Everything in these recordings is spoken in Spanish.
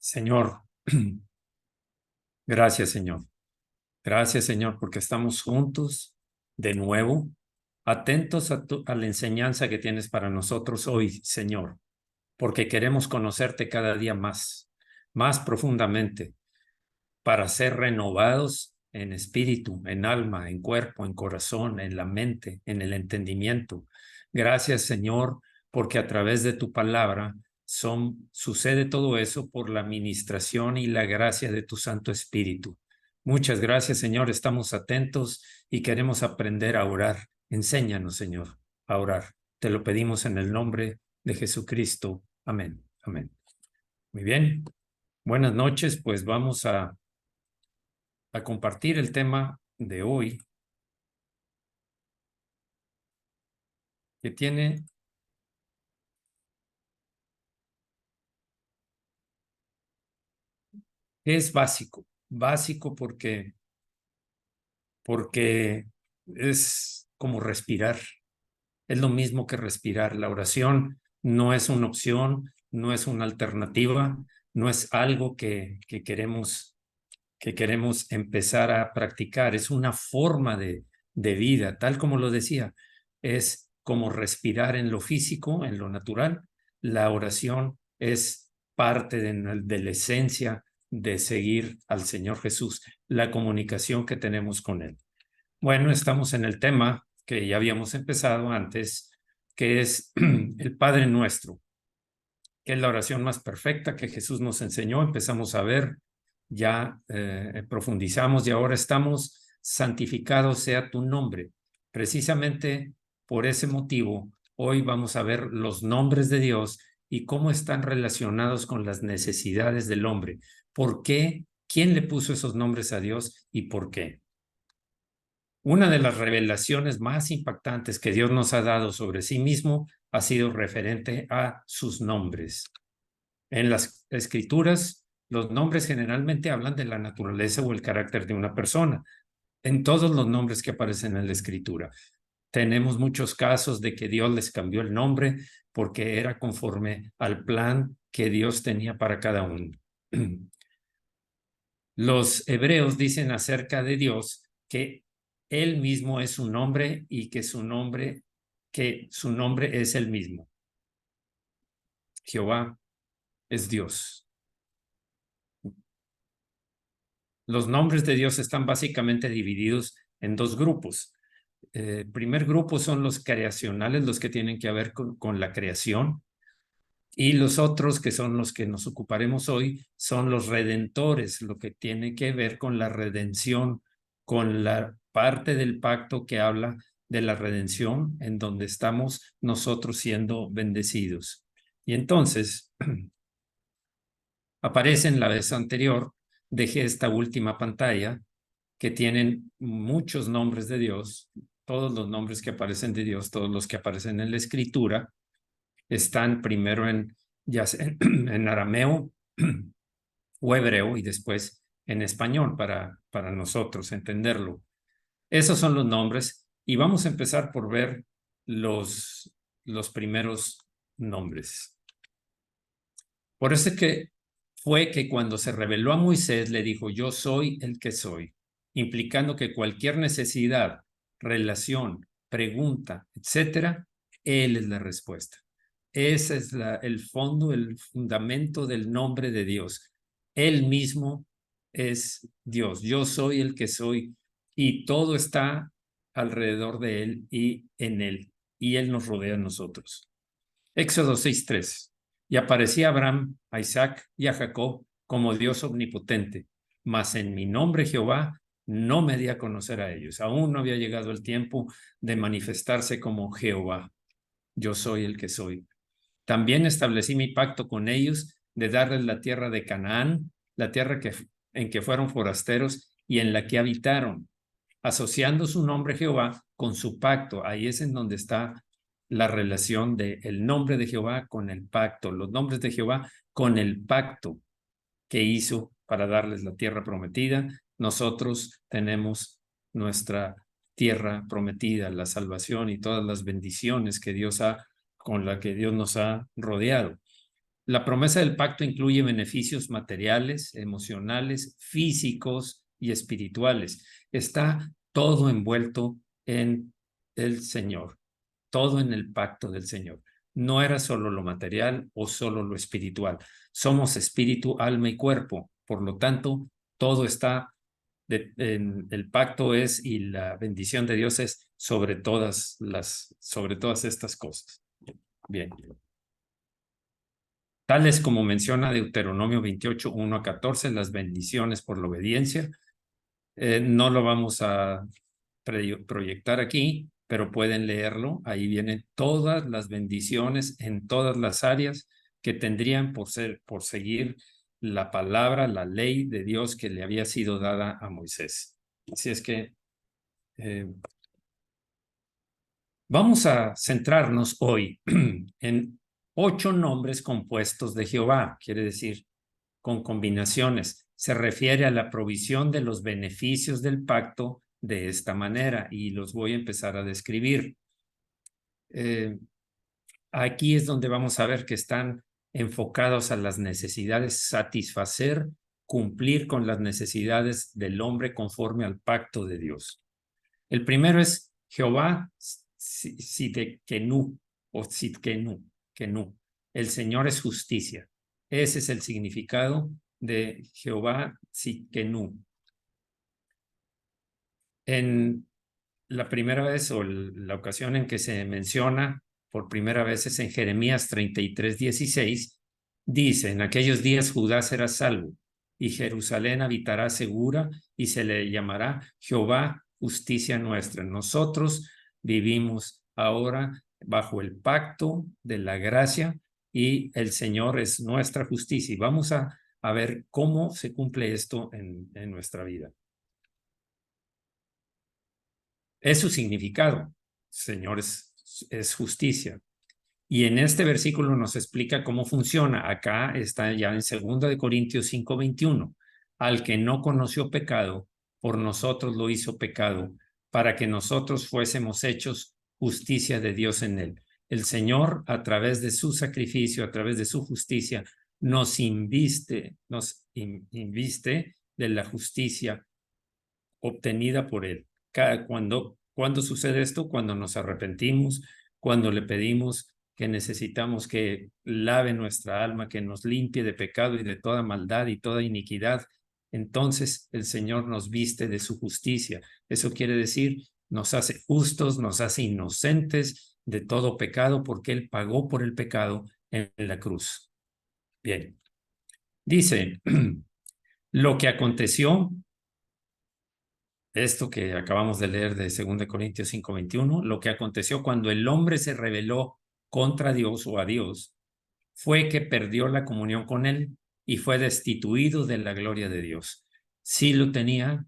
Señor, gracias, Señor. Gracias, Señor, porque estamos juntos de nuevo, atentos a la enseñanza que tienes para nosotros hoy, Señor, porque queremos conocerte cada día más profundamente, para ser renovados en espíritu, en alma, en cuerpo, en corazón, en la mente, en el entendimiento. Gracias, Señor, porque a través de tu palabra sucede todo eso por la administración y la gracia de tu Santo Espíritu. Muchas gracias, Señor. Estamos atentos y queremos aprender a orar. Enséñanos, Señor, a orar. Te lo pedimos en el nombre de Jesucristo. Amén. Amén. Muy bien. Buenas noches. Pues vamos a compartir el tema de hoy, que es básico porque es como respirar, es lo mismo que respirar. La oración no es una opción, no es una alternativa, no es algo que queremos empezar a practicar, es una forma de vida, tal como lo decía, es como respirar en lo físico, en lo natural. La oración es parte de la esencia de seguir al Señor Jesús, la comunicación que tenemos con Él. Bueno, estamos en el tema que ya habíamos empezado antes, que es el Padre Nuestro, que es la oración más perfecta que Jesús nos enseñó. Empezamos a ver, ya profundizamos y ahora estamos: santificado sea tu nombre. Precisamente por ese motivo, hoy vamos a ver los nombres de Dios y cómo están relacionados con las necesidades del hombre. ¿Por qué? ¿Quién le puso esos nombres a Dios y por qué? Una de las revelaciones más impactantes que Dios nos ha dado sobre sí mismo ha sido referente a sus nombres. En las escrituras, los nombres generalmente hablan de la naturaleza o el carácter de una persona. En todos los nombres que aparecen en la escritura, tenemos muchos casos de que Dios les cambió el nombre porque era conforme al plan que Dios tenía para cada uno. Los hebreos dicen acerca de Dios que Él mismo es su nombre y que su nombre es el mismo. Jehová es Dios. Los nombres de Dios están básicamente divididos en dos grupos. El primer grupo son los creacionales, los que tienen que ver con la creación, y los otros, que son los que nos ocuparemos hoy, son los redentores, lo que tiene que ver con la redención, con la parte del pacto que habla de la redención, en donde estamos nosotros siendo bendecidos. Y entonces, aparece en la vez anterior, dejé esta última pantalla, que tienen muchos nombres de Dios. Todos los nombres que aparecen de Dios, todos los que aparecen en la escritura, están primero ya sea en arameo o hebreo y después en español para nosotros entenderlo. Esos son los nombres y vamos a empezar por ver los primeros nombres. Por eso es que fue que cuando se reveló a Moisés le dijo: yo soy el que soy, implicando que cualquier necesidad, relación, pregunta, etcétera, Él es la respuesta. Ese es el fondo, el fundamento del nombre de Dios. Él mismo es Dios. Yo soy el que soy y todo está alrededor de Él y en Él. Y Él nos rodea a nosotros. Éxodo 6:3. Y aparecía a Abraham, a Isaac y a Jacob como Dios omnipotente, mas en mi nombre Jehová no me di a conocer a ellos. Aún no había llegado el tiempo de manifestarse como Jehová. Yo soy el que soy. También establecí mi pacto con ellos de darles la tierra de Canaán, la tierra en que fueron forasteros y en la que habitaron, asociando su nombre Jehová con su pacto. Ahí es en donde está la relación del nombre de Jehová con el pacto, los nombres de Jehová con el pacto que hizo para darles la tierra prometida. Nosotros tenemos nuestra tierra prometida, la salvación y todas las bendiciones con la que Dios nos ha rodeado. La promesa del pacto incluye beneficios materiales, emocionales, físicos y espirituales. Está todo envuelto en el Señor, todo en el pacto del Señor. No era solo lo material o solo lo espiritual. Somos espíritu, alma y cuerpo. Por lo tanto, todo está, el pacto es y la bendición de Dios es sobre todas estas cosas. Bien. Tales como menciona Deuteronomio 28, 1 a 14, las bendiciones por la obediencia. No lo vamos a proyectar aquí, pero pueden leerlo. Ahí vienen todas las bendiciones en todas las áreas que tendrían por seguir la palabra, la ley de Dios que le había sido dada a Moisés. Así es que vamos a centrarnos hoy en 8 nombres compuestos de Jehová, quiere decir con combinaciones. Se refiere a la provisión de los beneficios del pacto de esta manera y los voy a empezar a describir. Aquí es donde vamos a ver que están enfocados a las necesidades, satisfacer, cumplir con las necesidades del hombre conforme al pacto de Dios. El primero es Jehová Sidkenu o Kenu. El Señor es justicia. Ese es el significado de Jehová Sidkenu. En la primera vez o la ocasión en que se menciona por primera vez es en Jeremías 33:16. Dice, en aquellos días Judá será salvo y Jerusalén habitará segura y se le llamará Jehová justicia nuestra. Nosotros vivimos ahora bajo el pacto de la gracia y el Señor es nuestra justicia. Y vamos a ver cómo se cumple esto en nuestra vida. Es su significado. Señor es justicia. Y en este versículo nos explica cómo funciona. Acá está ya en 2 Corintios 5:21. Al que no conoció pecado, por nosotros lo hizo pecado, para que nosotros fuésemos hechos justicia de Dios en él. El Señor, a través de su sacrificio, a través de su justicia, nos inviste de la justicia obtenida por él. Cuando sucede esto, cuando nos arrepentimos, cuando le pedimos que necesitamos que lave nuestra alma, que nos limpie de pecado y de toda maldad y toda iniquidad, entonces el Señor nos viste de su justicia. Eso quiere decir, nos hace justos, nos hace inocentes de todo pecado, porque Él pagó por el pecado en la cruz. Bien, dice, lo que aconteció, esto que acabamos de leer de 2 Corintios 5:21, lo que aconteció cuando el hombre se rebeló contra Dios o a Dios, fue que perdió la comunión con Él y fue destituido de la gloria de Dios. Sí lo tenía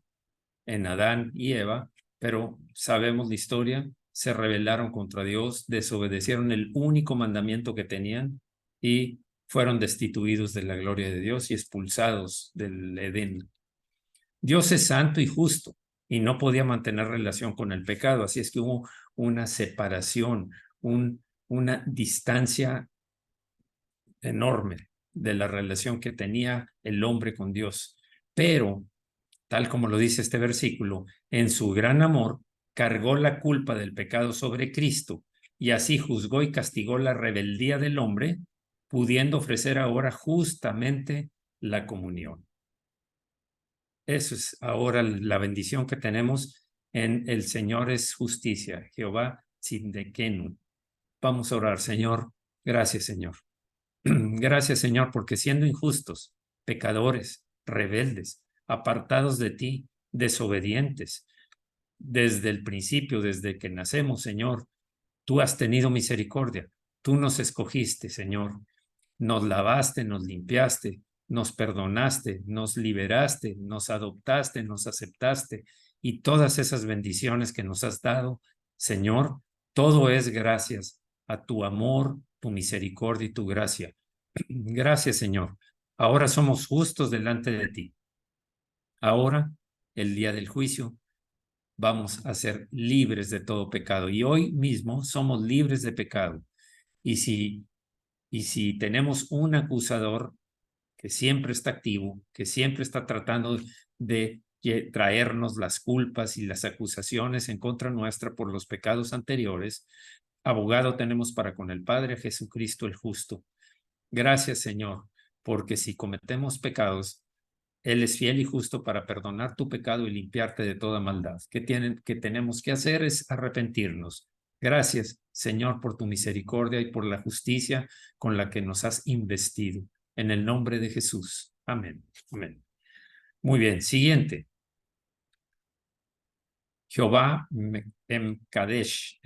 en Adán y Eva, pero sabemos la historia, se rebelaron contra Dios, desobedecieron el único mandamiento que tenían y fueron destituidos de la gloria de Dios y expulsados del Edén. Dios es santo y justo y no podía mantener relación con el pecado, así es que hubo una separación, una distancia enorme de la relación que tenía el hombre con Dios. Pero, tal como lo dice este versículo, en su gran amor cargó la culpa del pecado sobre Cristo y así juzgó y castigó la rebeldía del hombre, pudiendo ofrecer ahora justamente la comunión. Eso es ahora la bendición que tenemos en el Señor es justicia, Jehová Tsidkenu. Vamos a orar, Señor. Gracias, Señor. Gracias, Señor, porque siendo injustos, pecadores, rebeldes, apartados de ti, desobedientes, desde el principio, desde que nacemos, Señor, tú has tenido misericordia. Tú nos escogiste, Señor. Nos lavaste, nos limpiaste, nos perdonaste, nos liberaste, nos adoptaste, nos aceptaste y todas esas bendiciones que nos has dado, Señor, todo es gracias a tu amor, tu misericordia y tu gracia. Gracias, Señor. Ahora somos justos delante de ti. Ahora, el día del juicio, vamos a ser libres de todo pecado y hoy mismo somos libres de pecado. Y si Y si tenemos un acusador que siempre está activo, que siempre está tratando de traernos las culpas y las acusaciones en contra nuestra por los pecados anteriores, abogado tenemos para con el Padre, Jesucristo el justo. Gracias, Señor, porque si cometemos pecados, Él es fiel y justo para perdonar tu pecado y limpiarte de toda maldad. ¿Qué tenemos que hacer? Es arrepentirnos. Gracias, Señor, por tu misericordia y por la justicia con la que nos has investido. En el nombre de Jesús. Amén. Amén. Muy bien, siguiente. Jehová Emkadesh,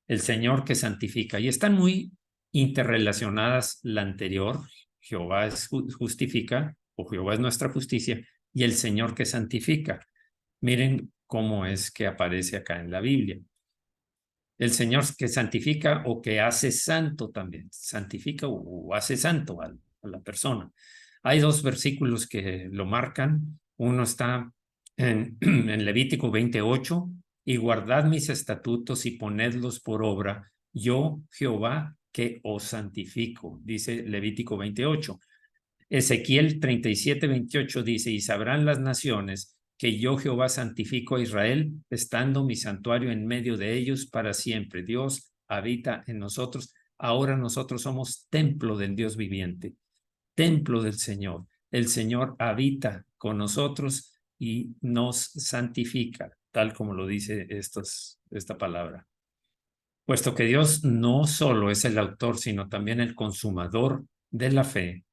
el Señor que santifica. Y están muy interrelacionadas la anterior. Jehová justifica, o Jehová es nuestra justicia, y el Señor que santifica. Miren cómo es que aparece acá en la Biblia. El Señor que santifica o que hace santo también, santifica o hace santo a la persona. Hay dos versículos que lo marcan. Uno está en Levítico 28, y guardad mis estatutos y ponedlos por obra, yo Jehová que os santifico, dice Levítico 28. Ezequiel 37, 28 dice, y sabrán las naciones que yo Jehová santifico a Israel, estando mi santuario en medio de ellos para siempre. Dios habita en nosotros. Ahora nosotros somos templo del Dios viviente, templo del Señor. El Señor habita con nosotros y nos santifica, tal como lo dice esta palabra. Puesto que Dios no solo es el autor, sino también el consumador de la fe,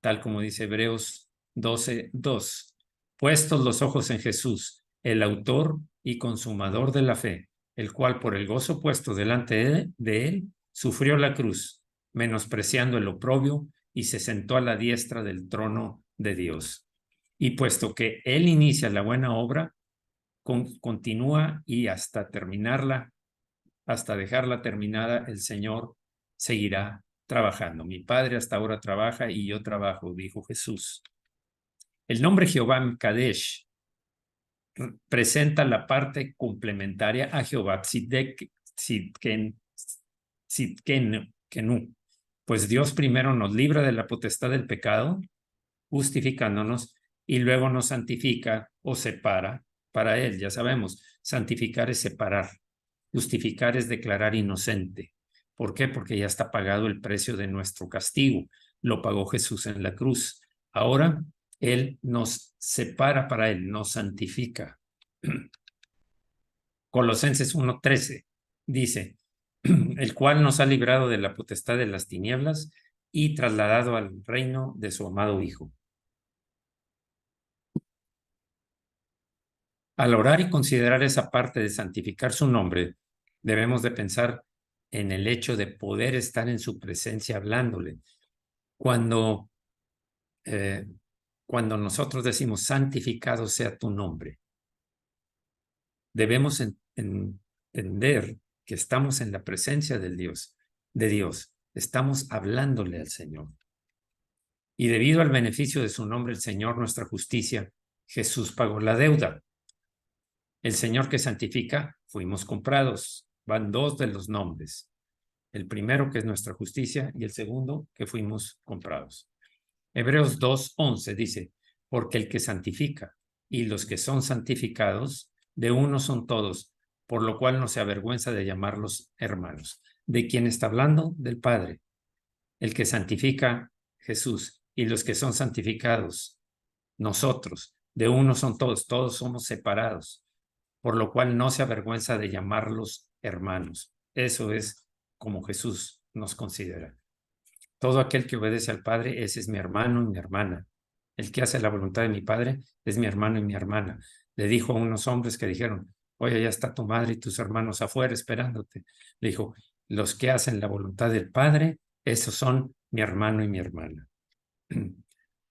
tal como dice Hebreos 12:2. Puestos los ojos en Jesús, el autor y consumador de la fe, el cual por el gozo puesto delante de él, sufrió la cruz, menospreciando el oprobio, y se sentó a la diestra del trono de Dios. Y puesto que él inicia la buena obra, continúa y hasta terminarla, hasta dejarla terminada, el Señor seguirá trabajando. Mi Padre hasta ahora trabaja y yo trabajo, dijo Jesús. El nombre Jehová Kadesh presenta la parte complementaria a Jehová Tzidkenu, pues Dios primero nos libra de la potestad del pecado, justificándonos, y luego nos santifica o separa para Él. Ya sabemos, santificar es separar, justificar es declarar inocente. ¿Por qué? Porque ya está pagado el precio de nuestro castigo. Lo pagó Jesús en la cruz. Ahora Él nos separa para Él, nos santifica. Colosenses 1:13 dice, el cual nos ha librado de la potestad de las tinieblas y trasladado al reino de su amado Hijo. Al orar y considerar esa parte de santificar su nombre, debemos de pensar en el hecho de poder estar en su presencia hablándole. Cuando, cuando nosotros decimos santificado sea tu nombre, debemos entender que estamos en la presencia de Dios, estamos hablándole al Señor. Y debido al beneficio de su nombre, el Señor, nuestra justicia, Jesús pagó la deuda. El Señor que santifica, fuimos comprados. Van dos de los nombres. El primero, que es nuestra justicia, y el segundo, que fuimos comprados. Hebreos 2:11 dice, porque el que santifica y los que son santificados, de uno son todos, por lo cual no se avergüenza de llamarlos hermanos. ¿De quién está hablando? Del Padre. El que santifica, Jesús, y los que son santificados, nosotros. De uno son todos, todos somos separados, por lo cual no se avergüenza de llamarlos hermanos. Eso es como Jesús nos considera. Todo aquel que obedece al Padre, ese es mi hermano y mi hermana. El que hace la voluntad de mi Padre es mi hermano y mi hermana. Le dijo a unos hombres que dijeron, oye, ya está tu madre y tus hermanos afuera esperándote. Le dijo, los que hacen la voluntad del Padre, esos son mi hermano y mi hermana.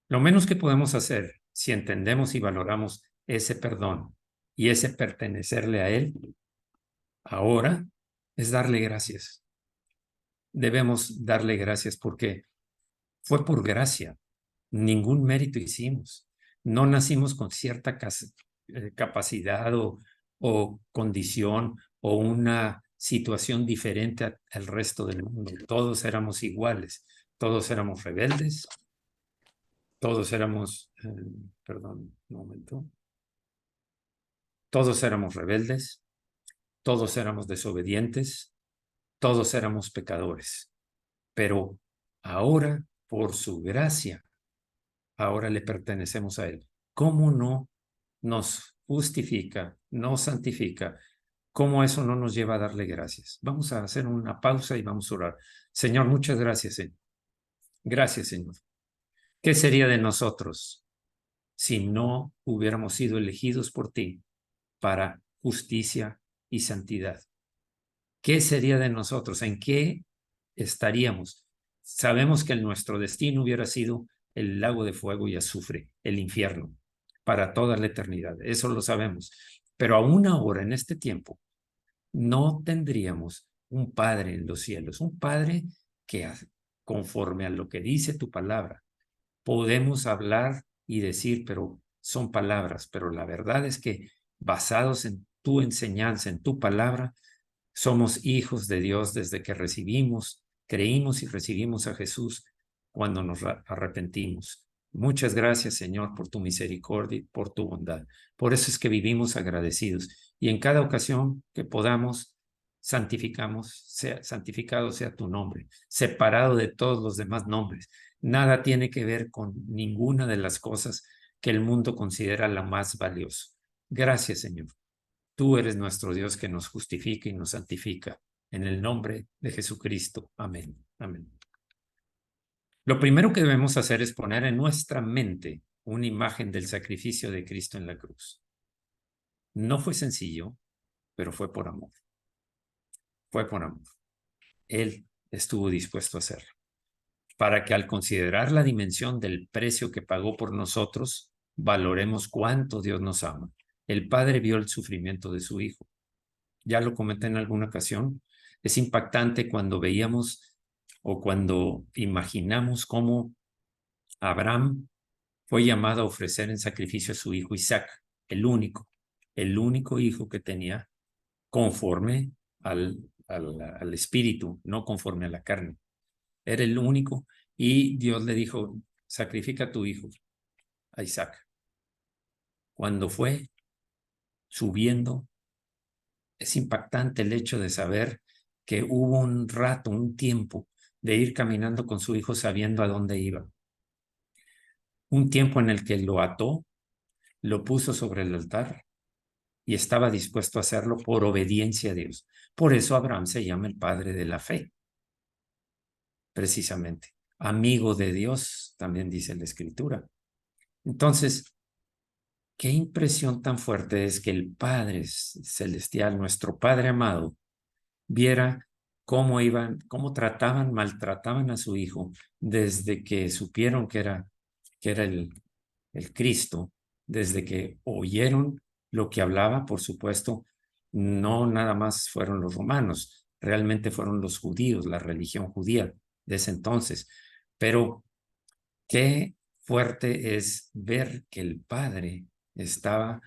Lo menos que podemos hacer, si entendemos y valoramos ese perdón y ese pertenecerle a Él, ahora es darle gracias. Debemos darle gracias porque fue por gracia. Ningún mérito hicimos. No nacimos con cierta capacidad o condición o una situación diferente al resto del mundo. Todos éramos iguales, todos éramos rebeldes, todos éramos, perdón, un momento, todos éramos rebeldes, todos éramos desobedientes, todos éramos pecadores. Pero ahora, por su gracia, ahora le pertenecemos a Él. ¿Cómo no nos justifica, nos santifica? ¿Cómo eso no nos lleva a darle gracias? Vamos a hacer una pausa y vamos a orar. Señor, muchas gracias, Señor. Gracias, Señor. ¿Qué sería de nosotros si no hubiéramos sido elegidos por ti para justicia y santidad? ¿Qué sería de nosotros? ¿En qué estaríamos? Sabemos que nuestro destino hubiera sido el lago de fuego y azufre, el infierno, para toda la eternidad. Eso lo sabemos. Pero aún ahora, en este tiempo, no tendríamos un Padre en los cielos, un Padre que, conforme a lo que dice tu palabra, podemos hablar y decir, pero son palabras, pero la verdad es que basados en tu enseñanza, en tu palabra, somos hijos de Dios desde que creímos y recibimos a Jesús cuando nos arrepentimos. Muchas gracias, Señor, por tu misericordia y por tu bondad. Por eso es que vivimos agradecidos. Y en cada ocasión que podamos, santificado sea tu nombre, separado de todos los demás nombres. Nada tiene que ver con ninguna de las cosas que el mundo considera la más valiosa. Gracias, Señor. Tú eres nuestro Dios que nos justifica y nos santifica. En el nombre de Jesucristo. Amén. Amén. Lo primero que debemos hacer es poner en nuestra mente una imagen del sacrificio de Cristo en la cruz. No fue sencillo, pero fue por amor. Fue por amor. Él estuvo dispuesto a hacerlo, para que al considerar la dimensión del precio que pagó por nosotros, valoremos cuánto Dios nos ama. El Padre vio el sufrimiento de su Hijo. Ya lo comenté en alguna ocasión. Es impactante cuando veíamos o cuando imaginamos cómo Abraham fue llamado a ofrecer en sacrificio a su hijo Isaac, el único hijo que tenía conforme al espíritu, no conforme a la carne. Era el único y Dios le dijo, sacrifica a tu hijo, a Isaac. Cuando fue subiendo, es impactante el hecho de saber que hubo un rato, un tiempo de ir caminando con su hijo sabiendo a dónde iba. Un tiempo en el que lo ató, lo puso sobre el altar y estaba dispuesto a hacerlo por obediencia a Dios. Por eso Abraham se llama el padre de la fe, precisamente. Amigo de Dios, también dice la Escritura. Entonces, qué impresión tan fuerte es que el Padre Celestial, nuestro Padre amado, viera cómo maltrataban a su hijo desde que supieron que era el Cristo, desde que oyeron lo que hablaba, por supuesto, no nada más fueron los romanos, realmente fueron los judíos, la religión judía de ese entonces. Pero qué fuerte es ver que el Padre estaba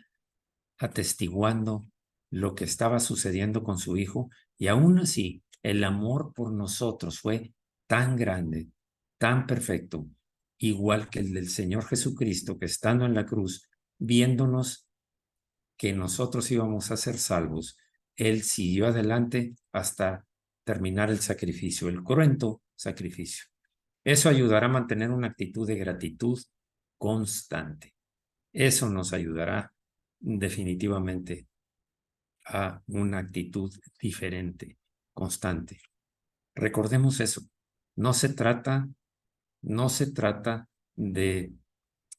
atestiguando lo que estaba sucediendo con su hijo y aún así el amor por nosotros fue tan grande, tan perfecto, igual que el del Señor Jesucristo, que estando en la cruz, viéndonos que nosotros íbamos a ser salvos, Él siguió adelante hasta terminar el sacrificio, el cruento sacrificio. Eso ayudará a mantener una actitud de gratitud constante. Eso nos ayudará definitivamente a una actitud diferente, constante. Recordemos eso. No se trata de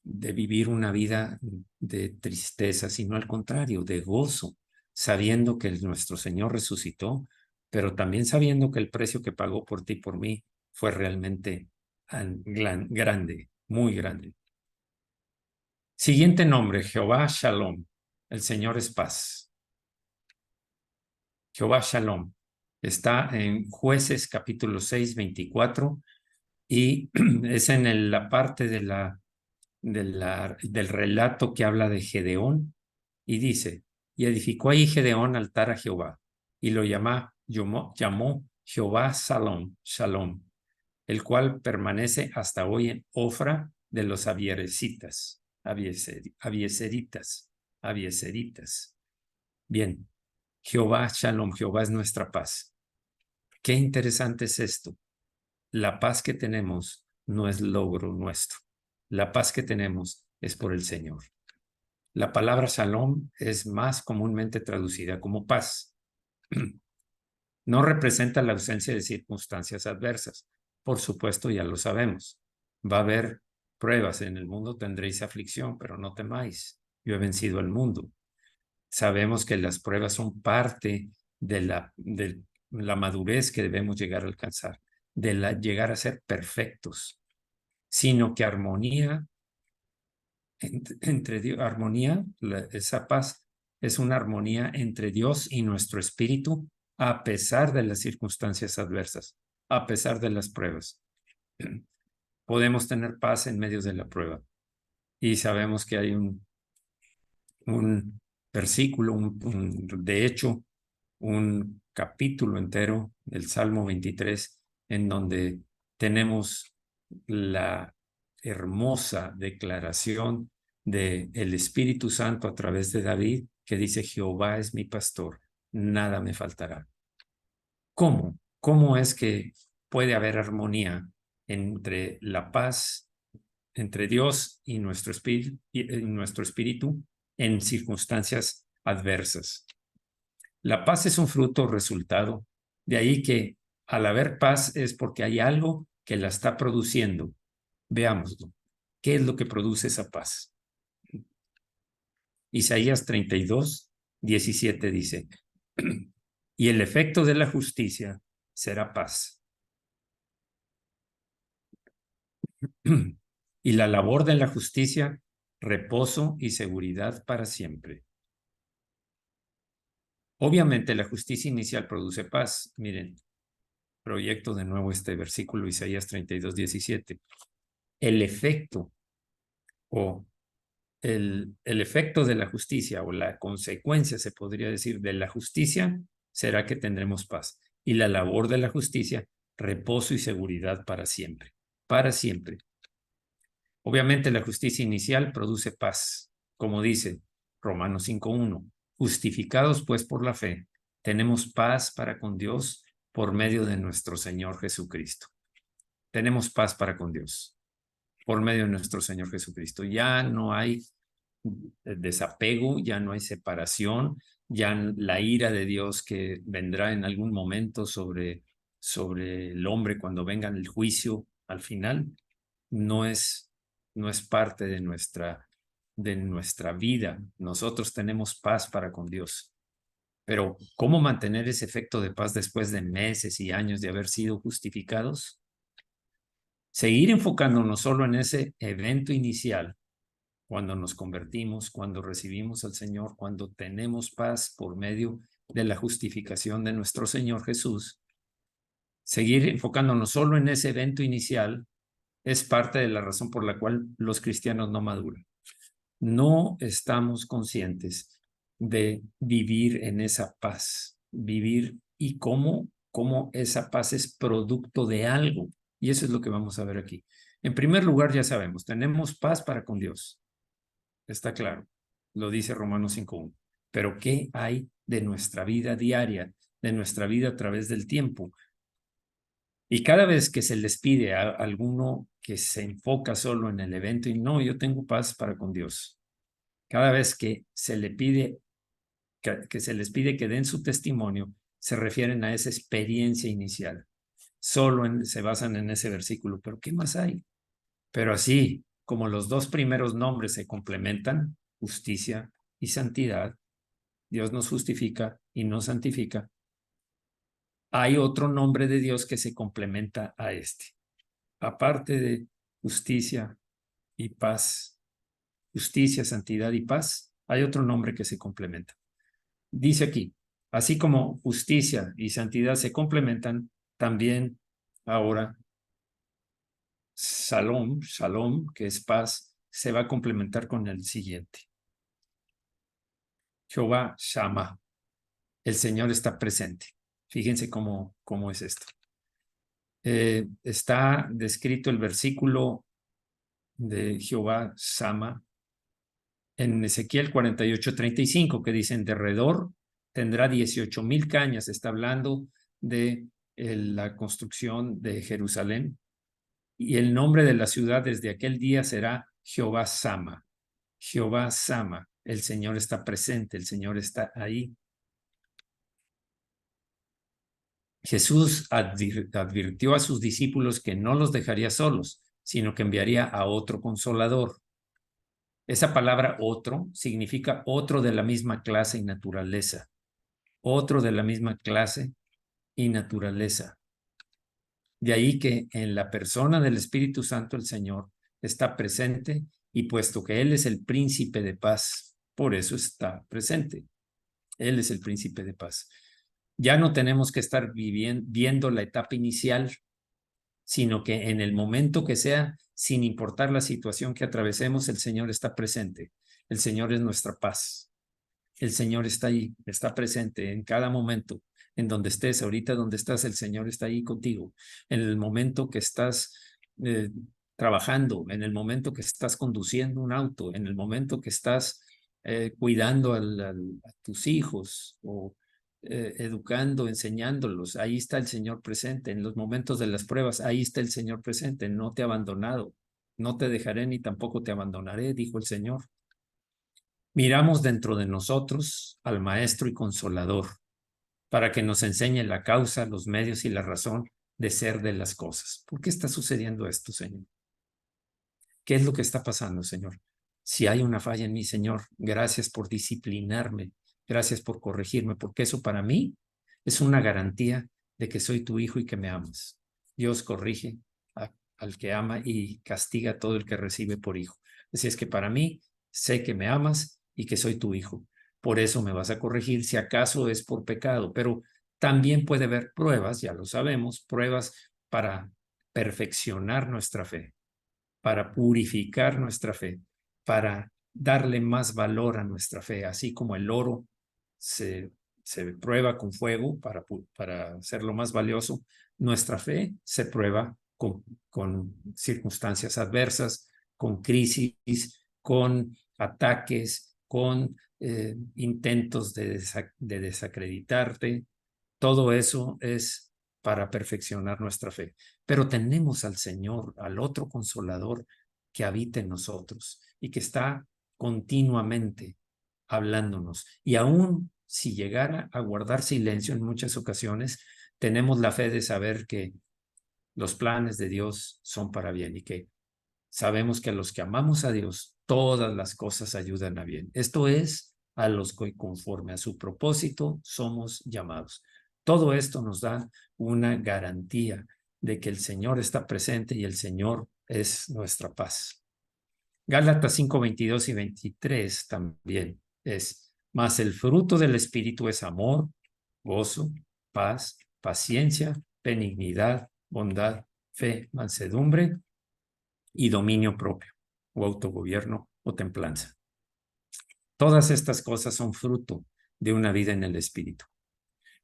vivir una vida de tristeza, sino al contrario, de gozo, sabiendo que nuestro Señor resucitó, pero también sabiendo que el precio que pagó por ti y por mí fue realmente grande, muy grande. Siguiente nombre, Jehová Shalom. El Señor es paz. Jehová Shalom. Está en Jueces capítulo 6, 24 y es en la parte del relato que habla de Gedeón y dice, y edificó ahí Gedeón altar a Jehová y lo llamó Jehová Shalom, el cual permanece hasta hoy en Ofra de los Abiezeritas. Bien, Jehová Shalom, Jehová es nuestra paz. Qué interesante es esto. La paz que tenemos no es logro nuestro. La paz que tenemos es por el Señor. La palabra Shalom es más comúnmente traducida como paz. No representa la ausencia de circunstancias adversas. Por supuesto, ya lo sabemos. Va a haber pruebas. En el mundo tendréis aflicción, pero no temáis. Yo he vencido al mundo. Sabemos que las pruebas son parte de la madurez que debemos llegar a alcanzar, llegar a ser perfectos, sino que armonía entre Dios, esa paz es una armonía entre Dios y nuestro espíritu a pesar de las circunstancias adversas, a pesar de las pruebas. Podemos tener paz en medio de la prueba y sabemos que hay un versículo, de hecho, un capítulo entero del Salmo 23 en donde tenemos la hermosa declaración del Espíritu Santo a través de David, que dice: Jehová es mi pastor, nada me faltará. ¿Cómo? ¿Cómo es que puede haber armonía entre la paz, entre Dios y nuestro espíritu en circunstancias adversas? La paz es un fruto resultado. De ahí que al haber paz es porque hay algo que la está produciendo. Veámoslo. ¿Qué es lo que produce esa paz? Isaías 32:17 dice: y el efecto de la justicia será paz. Y la labor de la justicia, reposo y seguridad para siempre. Obviamente la justicia inicial produce paz. Miren, proyecto de nuevo este versículo, Isaías 32:17. El efecto o el efecto de la justicia o la consecuencia, se podría decir, de la justicia será que tendremos paz. Y la labor de la justicia, reposo y seguridad para siempre. Para siempre. Obviamente la justicia inicial produce paz, como dice Romanos 5:1. Justificados pues por la fe, tenemos paz para con Dios por medio de nuestro Señor Jesucristo. Tenemos paz para con Dios por medio de nuestro Señor Jesucristo. Ya no hay desapego, ya no hay separación, ya la ira de Dios que vendrá en algún momento sobre el hombre cuando venga el juicio al final, no es parte de nuestra vida. Nosotros tenemos paz para con Dios. Pero ¿cómo mantener ese efecto de paz después de meses y años de haber sido justificados? Seguir enfocándonos solo en ese evento inicial, cuando nos convertimos, cuando recibimos al Señor, cuando tenemos paz por medio de la justificación de nuestro Señor Jesús. Seguir enfocándonos solo en ese evento inicial es parte de la razón por la cual los cristianos no maduran. No estamos conscientes de vivir en esa paz, vivir y cómo esa paz es producto de algo. Y eso es lo que vamos a ver aquí. En primer lugar, ya sabemos, tenemos paz para con Dios. Está claro, lo dice Romanos 5:1. Pero ¿qué hay de nuestra vida diaria, de nuestra vida a través del tiempo? Y cada vez que se les pide a alguno que se enfoca solo en el evento y no, yo tengo paz para con Dios. Cada vez que se le pide que se les pide que den su testimonio, se refieren a esa experiencia inicial. Solo se basan en ese versículo. ¿Pero qué más hay? Pero así como los dos primeros nombres se complementan, justicia y santidad, Dios nos justifica y nos santifica, hay otro nombre de Dios que se complementa a este. Aparte de justicia y paz, justicia, santidad y paz, hay otro nombre que se complementa. Dice aquí, así como justicia y santidad se complementan, también ahora Shalom, que es paz, se va a complementar con el siguiente. Jehová Shammah, el Señor está presente. Fíjense cómo es esto. Está descrito el versículo de Jehová Sama en Ezequiel 48:35, que dice: en derredor tendrá 18,000 cañas. Está hablando de la construcción de Jerusalén. Y el nombre de la ciudad desde aquel día será Jehová Sama. Jehová Sama. El Señor está presente, el Señor está ahí. Jesús advirtió a sus discípulos que no los dejaría solos, sino que enviaría a otro consolador. Esa palabra otro significa otro de la misma clase y naturaleza. Otro de la misma clase y naturaleza. De ahí que en la persona del Espíritu Santo el Señor está presente, y puesto que Él es el príncipe de paz, por eso está presente. Él es el príncipe de paz. Ya no tenemos que estar viendo la etapa inicial, sino que en el momento que sea, sin importar la situación que atravesemos, el Señor está presente. El Señor es nuestra paz. El Señor está ahí, está presente en cada momento, en donde estés. Ahorita donde estás, el Señor está ahí contigo. En el momento que estás trabajando, en el momento que estás conduciendo un auto, en el momento que estás cuidando a tus hijos o educando, enseñándolos, ahí está el Señor presente. En los momentos de las pruebas, ahí está el Señor presente. No te he abandonado, no te dejaré ni tampoco te abandonaré, dijo el Señor. Miramos dentro de nosotros al Maestro y Consolador para que nos enseñe la causa, los medios y la razón de ser de las cosas. ¿Por qué está sucediendo esto, Señor? ¿Qué es lo que está pasando, Señor? Si hay una falla en mí, Señor, gracias por disciplinarme, gracias por corregirme, porque eso para mí es una garantía de que soy tu hijo y que me amas. Dios corrige al que ama y castiga a todo el que recibe por hijo. Así es que para mí sé que me amas y que soy tu hijo. Por eso me vas a corregir si acaso es por pecado, pero también puede haber pruebas, ya lo sabemos, pruebas para perfeccionar nuestra fe, para purificar nuestra fe, para darle más valor a nuestra fe, así como el oro se prueba con fuego para hacerlo más valioso. Nuestra fe se prueba con circunstancias adversas, con crisis, con ataques, con intentos de desacreditarte. Todo eso es para perfeccionar nuestra fe. Pero tenemos al Señor, al otro consolador que habita en nosotros y que está continuamente hablándonos. Y aún si llegara a guardar silencio en muchas ocasiones, tenemos la fe de saber que los planes de Dios son para bien y que sabemos que a los que amamos a Dios, todas las cosas ayudan a bien. Esto es a los que conforme a su propósito somos llamados. Todo esto nos da una garantía de que el Señor está presente y el Señor es nuestra paz. Gálatas 5:22 y 23 también es: mas el fruto del Espíritu es amor, gozo, paz, paciencia, benignidad, bondad, fe, mansedumbre y dominio propio, o autogobierno o templanza. Todas estas cosas son fruto de una vida en el Espíritu.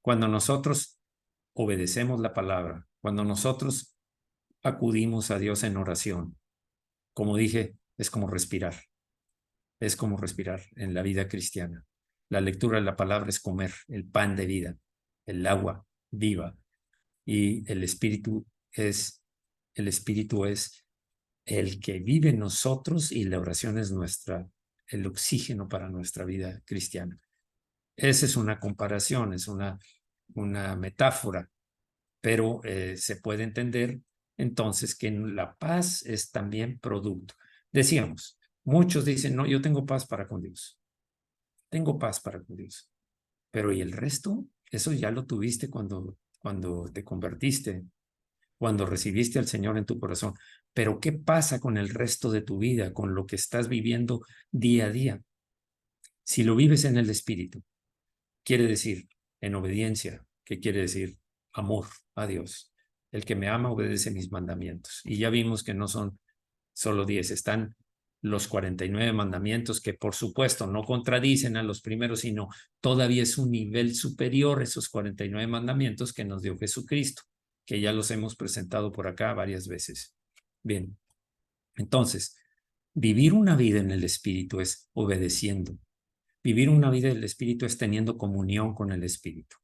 Cuando nosotros obedecemos la palabra, cuando nosotros acudimos a Dios en oración, como dije, es como respirar. Es como respirar en la vida cristiana. La lectura de la palabra es comer el pan de vida, el agua viva, y el Espíritu es el que vive en nosotros, y la oración es el oxígeno para nuestra vida cristiana. Esa es una comparación, es una metáfora, pero se puede entender entonces que la paz es también producto. Decíamos, muchos dicen: no, yo tengo paz para con Dios. Tengo paz para con Dios. Pero ¿y el resto? Eso ya lo tuviste cuando te convertiste, cuando recibiste al Señor en tu corazón. Pero ¿qué pasa con el resto de tu vida, con lo que estás viviendo día a día? Si lo vives en el Espíritu, quiere decir en obediencia, ¿qué quiere decir? Amor a Dios. El que me ama obedece mis mandamientos. Y ya vimos que no son solo 10, están los 49 mandamientos, que por supuesto no contradicen a los primeros, sino todavía es un nivel superior esos 49 mandamientos que nos dio Jesucristo, que ya los hemos presentado por acá varias veces. Bien, entonces, vivir una vida en el Espíritu es obedeciendo. Vivir una vida en el Espíritu es teniendo comunión con el Espíritu,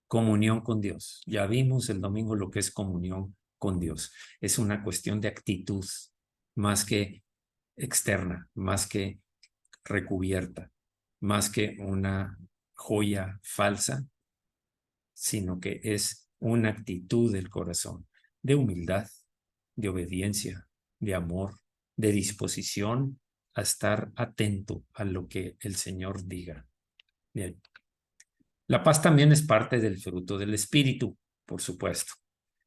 comunión con Dios. Ya vimos el domingo lo que es comunión con Dios. Es una cuestión de actitud, más que externa, más que recubierta, más que una joya falsa, sino que es una actitud del corazón, de humildad, de obediencia, de amor, de disposición a estar atento a lo que el Señor diga. Bien. La paz también es parte del fruto del Espíritu, por supuesto.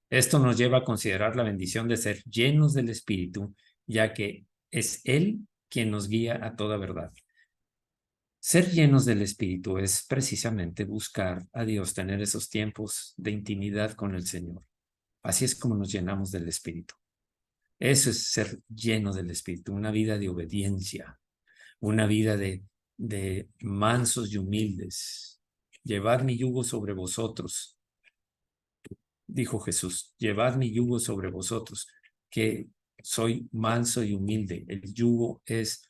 Esto nos lleva a considerar la bendición de ser llenos del Espíritu, ya que es Él quien nos guía a toda verdad. Ser llenos del Espíritu es precisamente buscar a Dios, tener esos tiempos de intimidad con el Señor. Así es como nos llenamos del Espíritu. Eso es ser lleno del Espíritu, una vida de obediencia, una vida de mansos y humildes. Llevad mi yugo sobre vosotros, dijo Jesús, llevad mi yugo sobre vosotros, que soy manso y humilde. El yugo es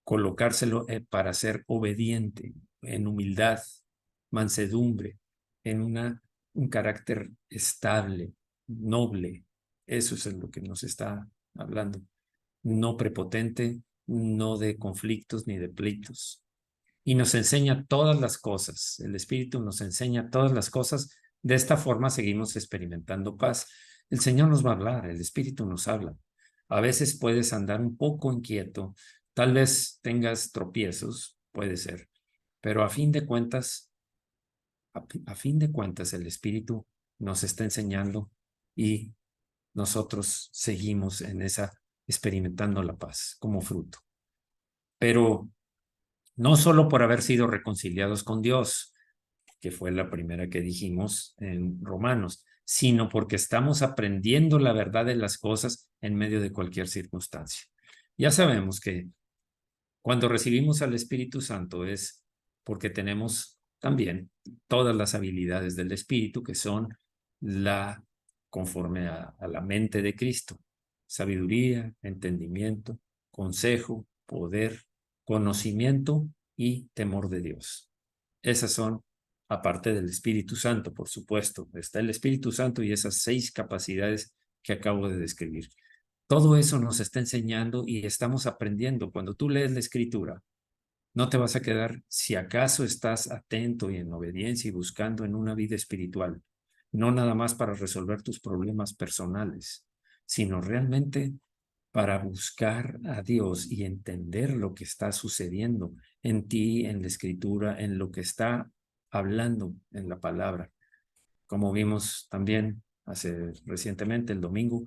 colocárselo para ser obediente, en humildad, mansedumbre, en un carácter estable, noble. Eso es en lo que nos está hablando. No prepotente, no de conflictos ni de pleitos. Y nos enseña todas las cosas. El Espíritu nos enseña todas las cosas. De esta forma seguimos experimentando paz. El Señor nos va a hablar, el Espíritu nos habla. A veces puedes andar un poco inquieto, tal vez tengas tropiezos, puede ser, pero a fin de cuentas, el Espíritu nos está enseñando y nosotros seguimos en esa, experimentando la paz como fruto. Pero no solo por haber sido reconciliados con Dios, que fue la primera que dijimos en Romanos, sino porque estamos aprendiendo la verdad de las cosas en medio de cualquier circunstancia. Ya sabemos que cuando recibimos al Espíritu Santo es porque tenemos también todas las habilidades del Espíritu, que son conforme a la mente de Cristo: sabiduría, entendimiento, consejo, poder, conocimiento y temor de Dios. Esas son, aparte del Espíritu Santo, por supuesto, está el Espíritu Santo y esas 6 capacidades que acabo de describir. Todo eso nos está enseñando y estamos aprendiendo. Cuando tú lees la Escritura, no te vas a quedar, si acaso estás atento y en obediencia y buscando en una vida espiritual, no nada más para resolver tus problemas personales, sino realmente para buscar a Dios y entender lo que está sucediendo en ti, en la Escritura, en lo que está hablando en la palabra. Como vimos también recientemente, el domingo,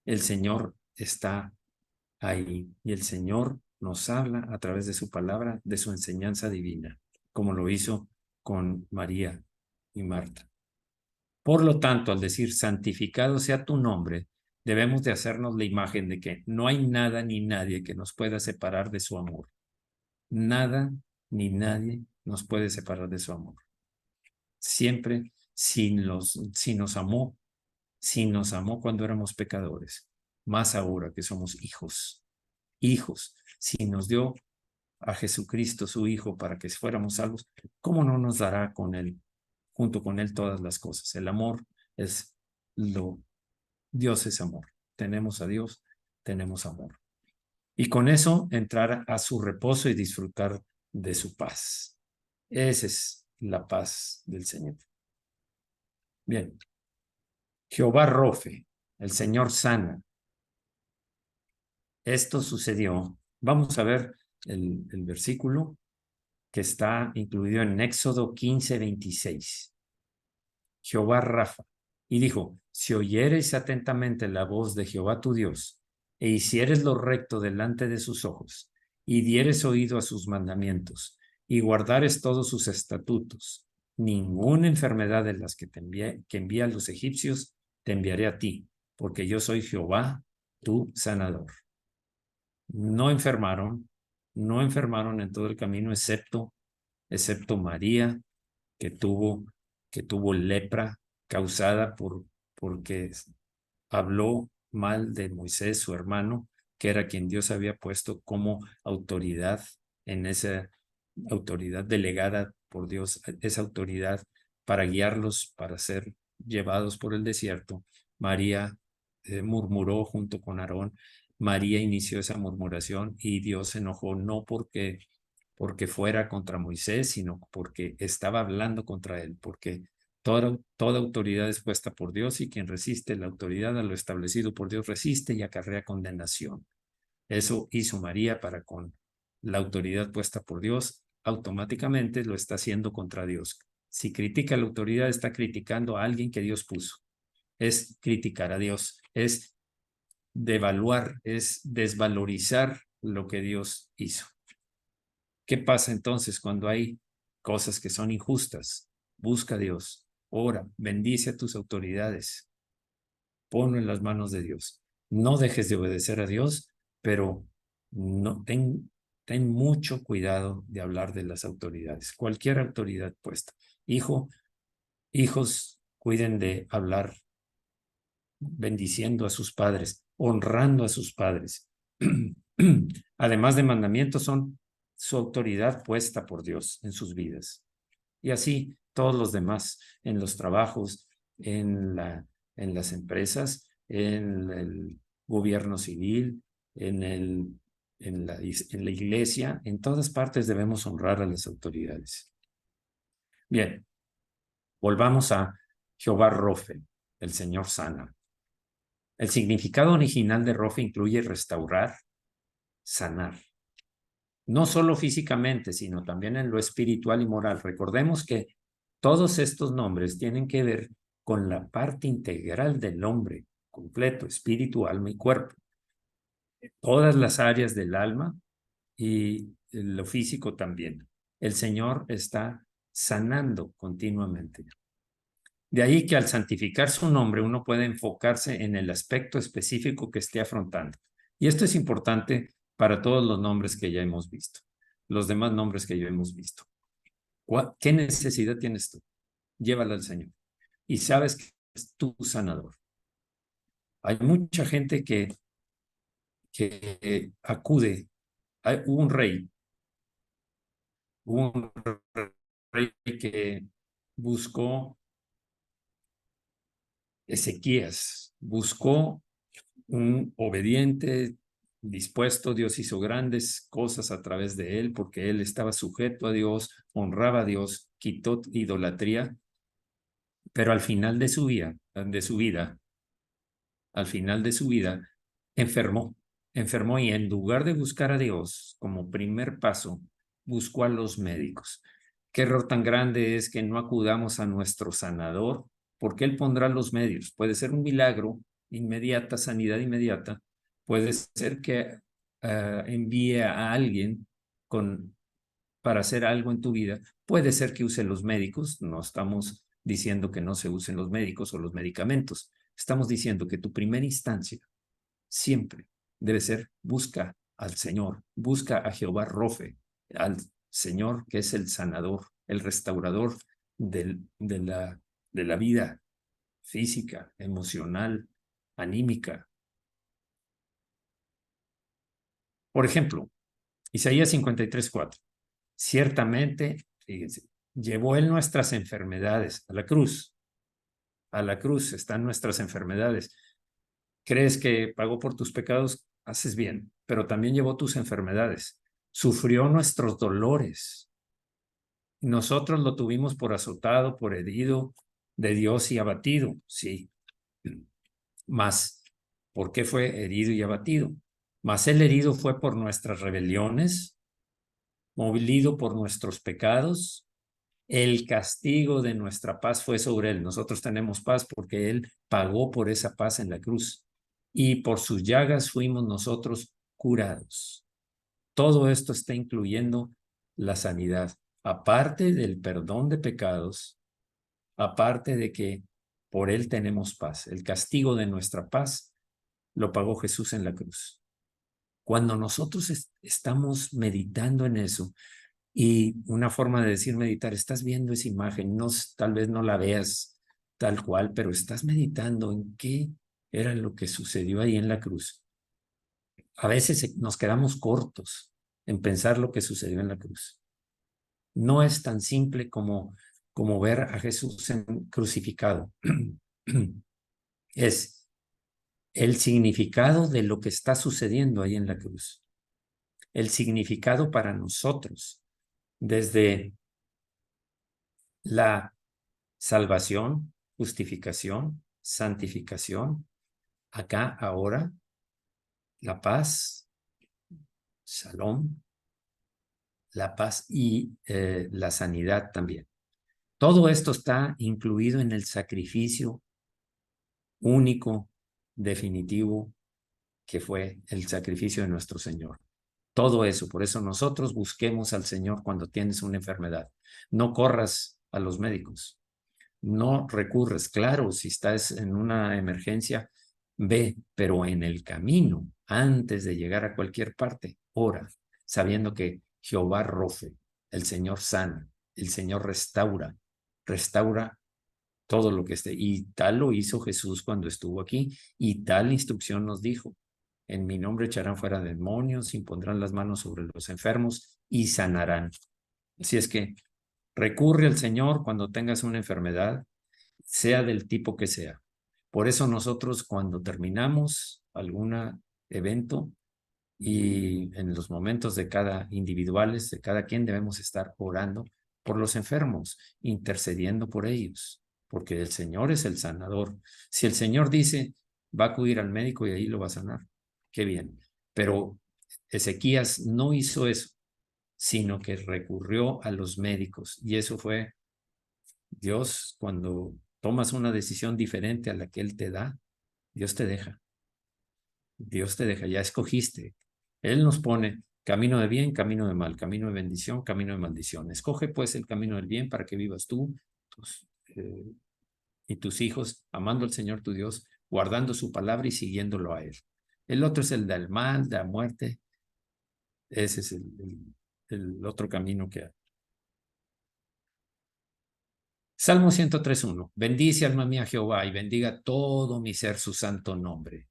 el Señor está ahí y el Señor nos habla a través de su palabra, de su enseñanza divina, como lo hizo con María y Marta. Por lo tanto, al decir santificado sea tu nombre, debemos de hacernos la imagen de que no hay nada ni nadie que nos pueda separar de su amor. Nada ni nadie nos puede separar de su amor. Siempre si nos amó cuando éramos pecadores, más ahora que somos hijos. Si nos dio a Jesucristo, su Hijo, para que fuéramos salvos, ¿cómo no nos dará junto con Él todas las cosas? El amor es Dios es amor. Tenemos a Dios, tenemos amor. Y con eso entrar a su reposo y disfrutar de su paz. Esa es la paz del Señor. Bien. Jehová Rofe, el Señor sana. Esto sucedió. Vamos a ver el versículo que está incluido en Éxodo 15:26. Jehová Rafa. Y dijo: si oyeres atentamente la voz de Jehová tu Dios, e hicieres lo recto delante de sus ojos, y dieres oído a sus mandamientos, y guardares todos sus estatutos, ninguna enfermedad de las que envía a los egipcios te enviaré a ti, porque yo soy Jehová, tu sanador. no enfermaron, no enfermaron en todo el camino, excepto María, que tuvo, que tuvo lepra causada porque habló mal de Moisés, su hermano, que era quien Dios había puesto como autoridad en esa autoridad delegada por Dios, esa autoridad para guiarlos, para ser llevados por el desierto. María murmuró junto con Aarón. María inició esa murmuración y Dios se enojó no porque fuera contra Moisés, sino porque estaba hablando contra él, porque toda autoridad es puesta por Dios y quien resiste la autoridad a lo establecido por Dios resiste y acarrea condenación. Eso hizo María para con la autoridad puesta por Dios, automáticamente lo está haciendo contra Dios. Si critica la autoridad, está criticando a alguien que Dios puso. Es criticar a Dios, es devaluar, es desvalorizar lo que Dios hizo. ¿Qué pasa entonces cuando hay cosas que son injustas? Busca a Dios, ora, bendice a tus autoridades, ponlo en las manos de Dios. No dejes de obedecer a Dios, pero no, ten mucho cuidado de hablar de las autoridades, cualquier autoridad puesta. Hijos, cuiden de hablar bendiciendo a sus padres, honrando a sus padres. Además de mandamientos, son su autoridad puesta por Dios en sus vidas. Y así todos los demás, en los trabajos, en las empresas, en el gobierno civil, en la iglesia, en todas partes debemos honrar a las autoridades. Bien, volvamos a Jehová Rofe, el Señor sana. El significado original de Rofe incluye restaurar, sanar. No solo físicamente, sino también en lo espiritual y moral. Recordemos que todos estos nombres tienen que ver con la parte integral del hombre, completo, espíritu, alma y cuerpo. Todas las áreas del alma y lo físico también. El Señor está sanando continuamente. De ahí que al santificar su nombre uno puede enfocarse en el aspecto específico que esté afrontando. Y esto es importante para todos los nombres que ya hemos visto, los demás nombres que ya hemos visto. ¿Qué necesidad tienes tú? Llévala al Señor. Y sabes que es tu sanador. Hay mucha gente que acude. Hubo un rey que buscó, Ezequías, buscó un obediente, dispuesto. Dios hizo grandes cosas a través de él porque él estaba sujeto a Dios, honraba a Dios, quitó idolatría, pero al final de su vida, al final de su vida, enfermó y en lugar de buscar a Dios como primer paso, buscó a los médicos. Qué error tan grande es que no acudamos a nuestro sanador, porque Él pondrá los medios. Puede ser un milagro inmediata, sanidad inmediata. Puede ser que envíe a alguien para hacer algo en tu vida. Puede ser que use los médicos. No estamos diciendo que no se usen los médicos o los medicamentos. Estamos diciendo que tu primera instancia siempre debe ser busca al Señor, busca a Jehová Rofe, al Señor que es el sanador, el restaurador de la vida física, emocional, anímica. Por ejemplo, Isaías 53:4. Ciertamente, fíjense, llevó él nuestras enfermedades a la cruz. A la cruz están nuestras enfermedades. ¿Crees que pagó por tus pecados? Haces bien, pero también llevó tus enfermedades. Sufrió nuestros dolores. Nosotros lo tuvimos por azotado, por herido de Dios y abatido, sí. Mas, ¿por qué fue herido y abatido? Mas el herido fue por nuestras rebeliones, molido por nuestros pecados. El castigo de nuestra paz fue sobre él. Nosotros tenemos paz porque él pagó por esa paz en la cruz. Y por sus llagas fuimos nosotros curados. Todo esto está incluyendo la sanidad, aparte del perdón de pecados, aparte de que por él tenemos paz. El castigo de nuestra paz lo pagó Jesús en la cruz. Cuando nosotros estamos meditando en eso, y una forma de decir meditar, estás viendo esa imagen, no, tal vez no la veas tal cual, pero estás meditando en qué era lo que sucedió ahí en la cruz. A veces nos quedamos cortos en pensar lo que sucedió en la cruz. No es tan simple como ver a Jesús crucificado. Es el significado de lo que está sucediendo ahí en la cruz. El significado para nosotros, desde la salvación, justificación, santificación, acá, ahora, la paz, shalom, la paz y la sanidad también. Todo esto está incluido en el sacrificio único, definitivo, que fue el sacrificio de nuestro Señor. Todo eso, por eso nosotros busquemos al Señor cuando tienes una enfermedad. No corras a los médicos, no recurres. Claro, si estás en una emergencia, ve, pero en el camino, antes de llegar a cualquier parte, ora, sabiendo que Jehová Rofe, el Señor sana, el Señor restaura todo lo que esté. Y tal lo hizo Jesús cuando estuvo aquí, y tal instrucción nos dijo: en mi nombre echarán fuera demonios, impondrán las manos sobre los enfermos y sanarán. Así es que recurre al Señor cuando tengas una enfermedad, sea del tipo que sea. Por eso nosotros, cuando terminamos algún evento, y en los momentos de cada individuales, de cada quien, debemos estar orando por los enfermos, intercediendo por ellos, porque el Señor es el sanador. Si el Señor dice, va a acudir al médico y ahí lo va a sanar, qué bien. Pero Ezequías no hizo eso, sino que recurrió a los médicos. Y eso fue Dios. Cuando tomas una decisión diferente a la que Él te da, Dios te deja. Dios te deja, ya escogiste. Él nos pone camino de bien, camino de mal, camino de bendición, camino de maldición. Escoge pues el camino del bien para que vivas tú y tus hijos, amando al Señor tu Dios, guardando su palabra y siguiéndolo a Él. El otro es el del mal, de la muerte. Ese es el otro camino que hay. Salmo 103:1. Bendice, alma mía, Jehová, y bendiga todo mi ser su santo nombre.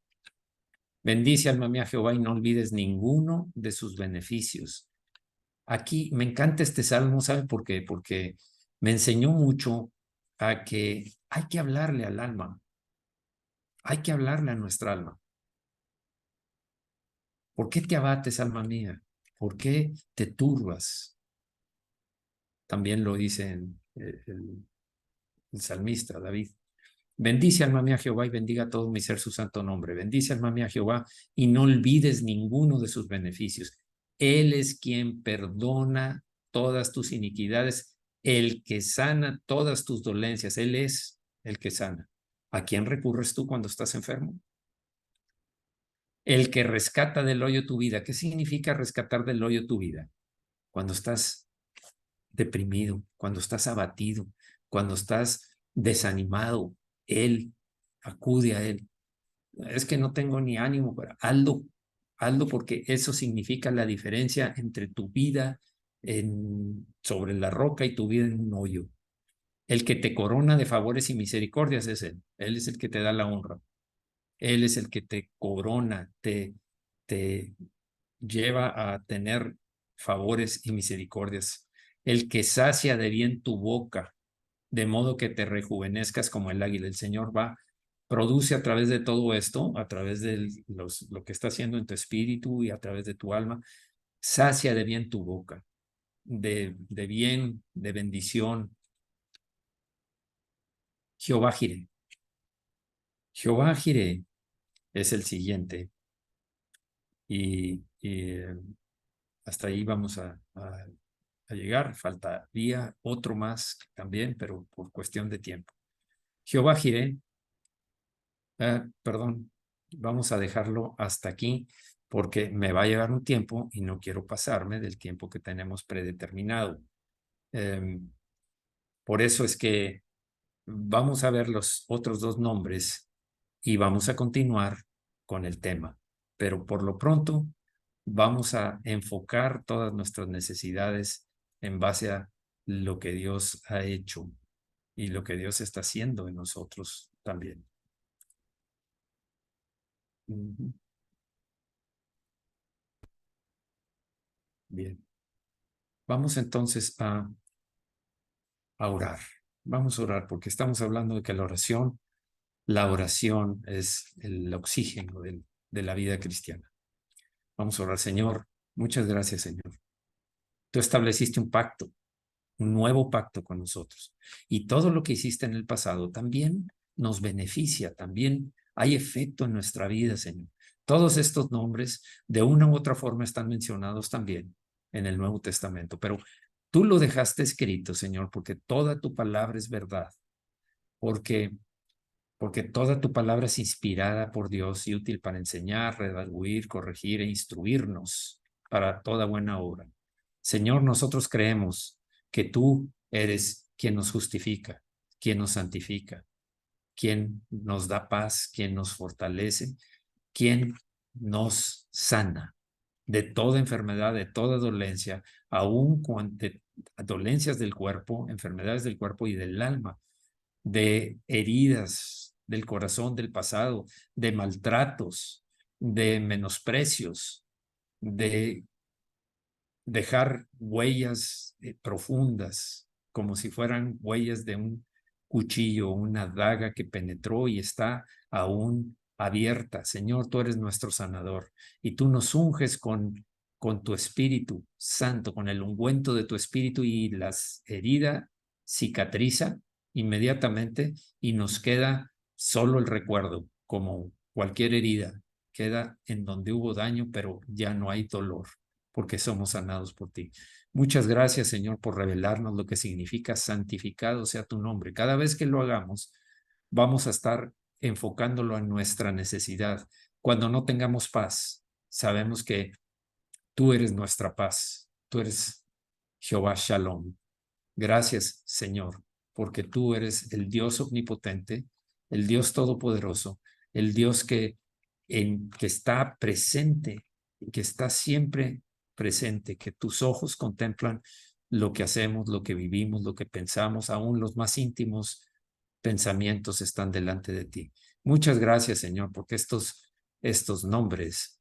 Bendice, alma mía, Jehová, y no olvides ninguno de sus beneficios. Aquí me encanta este salmo, ¿sabe por qué? Porque me enseñó mucho a que hay que hablarle al alma, hay que hablarle a nuestra alma. ¿Por qué te abates, alma mía? ¿Por qué te turbas? También lo dice el salmista David. Bendice, alma mía, Jehová, y bendiga todo mi ser su santo nombre. Bendice, alma mía, Jehová, y no olvides ninguno de sus beneficios. Él es quien perdona todas tus iniquidades, el que sana todas tus dolencias. Él es el que sana. ¿A quién recurres tú cuando estás enfermo? El que rescata del hoyo tu vida. ¿Qué significa rescatar del hoyo tu vida? Cuando estás deprimido, cuando estás abatido, cuando estás desanimado, Él acude a Él. Es que no tengo ni ánimo, pero hazlo porque eso significa la diferencia entre tu vida sobre la roca y tu vida en un hoyo. El que te corona de favores y misericordias es Él. Él es el que te da la honra. Él es el que te corona, te lleva a tener favores y misericordias. El que sacia de bien tu boca, de modo que te rejuvenezcas como el águila. El Señor produce a través de todo esto, a través de lo que está haciendo en tu espíritu y a través de tu alma, sacia de bien tu boca, de bien, de bendición. Jehová Jireh. Jehová Jireh es el siguiente. Y hasta ahí vamos a llegar. Faltaría otro más también, pero por cuestión de tiempo. Jehová Jireh, perdón, vamos a dejarlo hasta aquí porque me va a llevar un tiempo y no quiero pasarme del tiempo que tenemos predeterminado. Por eso es que vamos a ver los otros dos nombres y vamos a continuar con el tema. Pero por lo pronto, vamos a enfocar todas nuestras necesidades en base a lo que Dios ha hecho y lo que Dios está haciendo en nosotros también. Bien. Vamos entonces a orar. Vamos a orar porque estamos hablando de que la oración es el oxígeno de la vida cristiana. Vamos a orar, Señor. Muchas gracias, Señor. Tú estableciste un pacto, un nuevo pacto con nosotros. Y todo lo que hiciste en el pasado también nos beneficia, también hay efecto en nuestra vida, Señor. Todos estos nombres, de una u otra forma, están mencionados también en el Nuevo Testamento, pero tú lo dejaste escrito, Señor, porque toda tu palabra es verdad, porque toda tu palabra es inspirada por Dios y útil para enseñar, redarguir, corregir e instruirnos para toda buena obra. Señor, nosotros creemos que tú eres quien nos justifica, quien nos santifica, quien nos da paz, quien nos fortalece, quien nos sana de toda enfermedad, de toda dolencia, aun de dolencias del cuerpo, enfermedades del cuerpo y del alma, de heridas del corazón del pasado, de maltratos, de menosprecios, de dejar huellas profundas, como si fueran huellas de un cuchillo, una daga que penetró y está aún abierta. Señor, tú eres nuestro sanador y tú nos unges con tu Espíritu Santo, con el ungüento de tu Espíritu y las heridas cicatriza inmediatamente y nos queda solo el recuerdo, como cualquier herida, queda en donde hubo daño, pero ya no hay dolor porque somos sanados por ti. Muchas gracias, Señor, por revelarnos lo que significa santificado sea tu nombre. Cada vez que lo hagamos, vamos a estar enfocándolo en nuestra necesidad. Cuando no tengamos paz, sabemos que tú eres nuestra paz. Tú eres Jehová Shalom. Gracias, Señor, porque tú eres el Dios omnipotente, el Dios todopoderoso, el Dios que está presente, que está siempre presente, que tus ojos contemplan lo que hacemos, lo que vivimos, lo que pensamos, aún los más íntimos pensamientos están delante de ti. Muchas gracias, Señor, porque estos nombres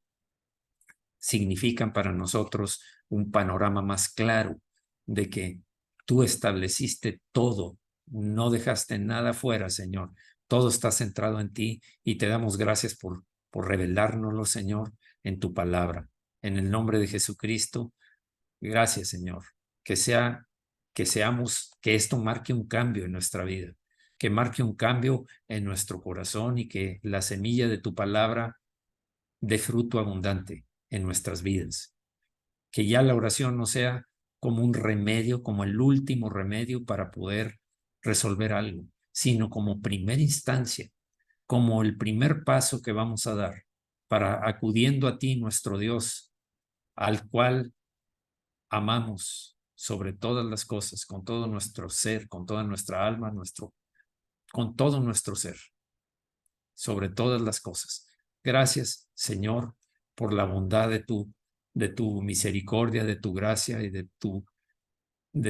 significan para nosotros un panorama más claro de que tú estableciste todo, no dejaste nada fuera, Señor. Todo está centrado en ti y te damos gracias por revelárnoslo, Señor, en tu palabra. En el nombre de Jesucristo, gracias, Señor. Que seamos, que esto marque un cambio en nuestra vida, que marque un cambio en nuestro corazón y que la semilla de tu palabra dé fruto abundante en nuestras vidas. Que ya la oración no sea como un remedio, como el último remedio para poder resolver algo, sino como primera instancia, como el primer paso que vamos a dar para acudiendo a ti, nuestro Dios, al cual amamos sobre todas las cosas, con todo nuestro ser, con toda nuestra alma, con todo nuestro ser, sobre todas las cosas. Gracias, Señor, por la bondad de tu misericordia, de tu gracia y de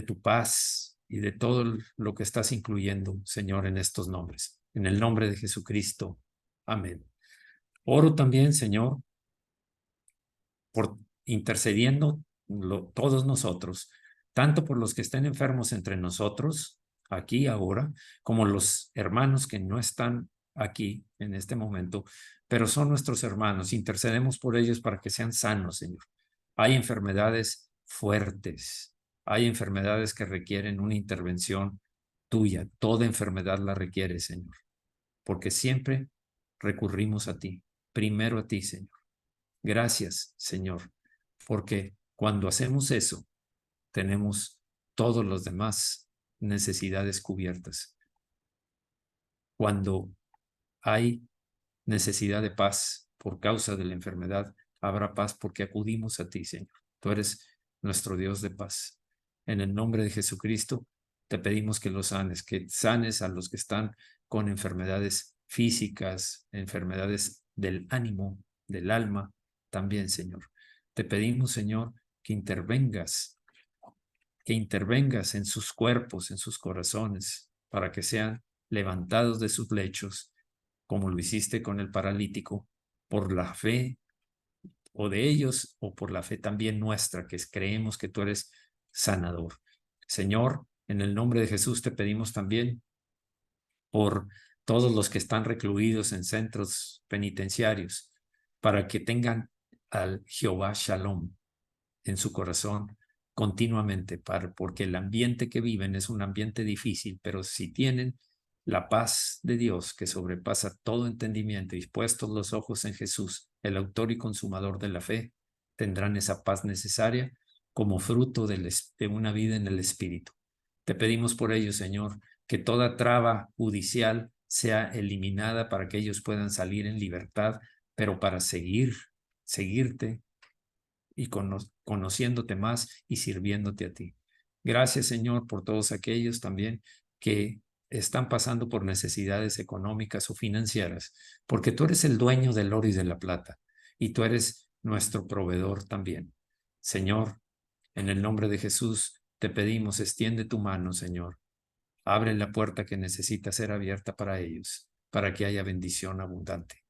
tu paz y de todo lo que estás incluyendo, Señor, en estos nombres. En el nombre de Jesucristo. Amén. Oro también, Señor, por intercediendo todos nosotros, tanto por los que estén enfermos entre nosotros, aquí ahora, como los hermanos que no están aquí en este momento, pero son nuestros hermanos. Intercedemos por ellos para que sean sanos, Señor. Hay enfermedades fuertes, hay enfermedades que requieren una intervención tuya. Toda enfermedad la requiere, Señor, porque siempre recurrimos a ti, primero a ti, Señor. Gracias, Señor, porque cuando hacemos eso, tenemos todas las demás necesidades cubiertas. Cuando hay necesidad de paz por causa de la enfermedad, habrá paz porque acudimos a ti, Señor. Tú eres nuestro Dios de paz. En el nombre de Jesucristo, te pedimos que sanes a los que están con enfermedades físicas, enfermedades del ánimo, del alma, también, Señor. Te pedimos, Señor, que intervengas en sus cuerpos, en sus corazones, para que sean levantados de sus lechos, como lo hiciste con el paralítico, por la fe o de ellos o por la fe también nuestra, que creemos que tú eres sanador. Señor, en el nombre de Jesús te pedimos también por todos los que están recluidos en centros penitenciarios, para que tengan al Jehová Shalom en su corazón continuamente, porque el ambiente que viven es un ambiente difícil, pero si tienen la paz de Dios que sobrepasa todo entendimiento y puestos los ojos en Jesús, el autor y consumador de la fe, tendrán esa paz necesaria como fruto de una vida en el Espíritu. Te pedimos por ello, Señor, que toda traba judicial sea eliminada para que ellos puedan salir en libertad, pero para seguirte y conociéndote más y sirviéndote a ti. Gracias, Señor, por todos aquellos también que están pasando por necesidades económicas o financieras, porque tú eres el dueño del oro y de la plata, y tú eres nuestro proveedor también. Señor, en el nombre de Jesús, te pedimos, extiende tu mano, Señor. Abre la puerta que necesita ser abierta para ellos, para que haya bendición abundante,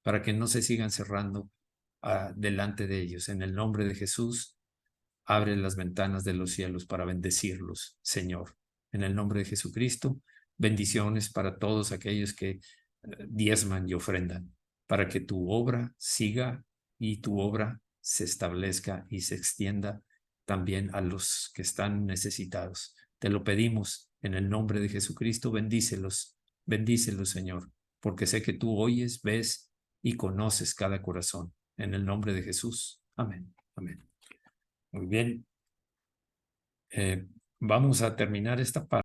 para que no se sigan cerrando delante de ellos. En el nombre de Jesús, abre las ventanas de los cielos para bendecirlos, Señor. En el nombre de Jesucristo, bendiciones para todos aquellos que diezman y ofrendan, para que tu obra siga y tu obra se establezca y se extienda también a los que están necesitados. Te lo pedimos en el nombre de Jesucristo, bendícelos, Señor, porque sé que tú oyes, ves y conoces cada corazón. En el nombre de Jesús. Amén. Amén. Muy bien. Vamos a terminar esta parte.